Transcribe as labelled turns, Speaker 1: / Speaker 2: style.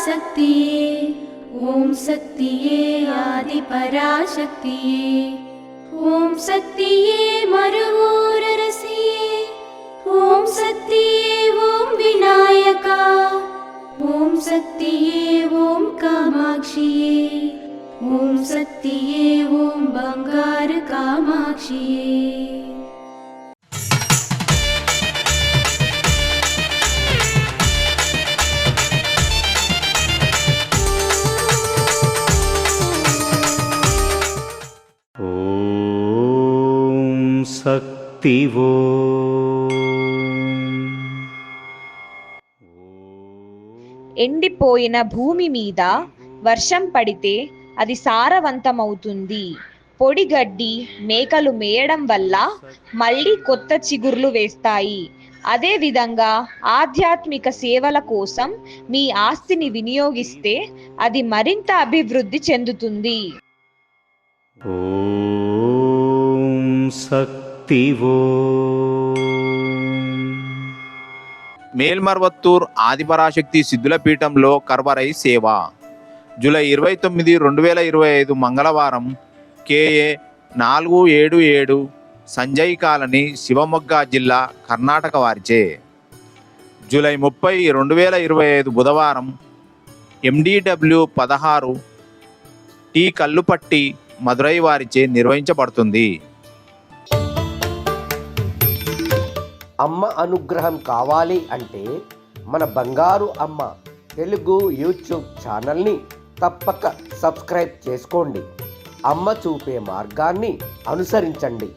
Speaker 1: शक्तिये ॐ शक्तिये आदिपराशक्तिये ॐ शक्तिये मरुवोररसिये ॐ शक्तिये ॐ विनायका ॐ शक्तिये ॐ कामाक्षिये ॐ शक्तिये ॐ बंगार कामाक्षिये।
Speaker 2: శక్తివో
Speaker 3: ఎండిపోయిన భూమి మీద వర్షం పడితే అది సారవంతమవుతుంది. పొడిగడ్డి మేకలు మేయడం వల్ల మళ్ళీ కొత్త చిగుర్లు వేస్తాయి. అదే విధంగా ఆధ్యాత్మిక సేవల కోసం మీ ఆస్తిని వినియోగిస్తే అది మరింత అభివృద్ధి చెందుతుంది.
Speaker 2: శక్తివో
Speaker 4: మేల్మర్వత్తూర్ ఆదిపరాశక్తి సిద్ధుల పీఠంలో కర్వరై సేవ జూలై 29, 2025 మంగళవారం KA 477 సంజయ్ కాలనీ శివమొగ్గ జిల్లా కర్ణాటక వారిచే. జూలై 30, 2025 బుధవారం MDW 16 టీ కల్లుపట్టి మదురై వారిచే నిర్వహించబడుతుంది.
Speaker 5: అమ్మ అనుగ్రహం కావాలి అంటే మన బంగారు అమ్మ తెలుగు యూట్యూబ్ ఛానల్ని తప్పక సబ్స్క్రైబ్ చేసుకోండి. అమ్మ చూపే మార్గాన్ని అనుసరించండి.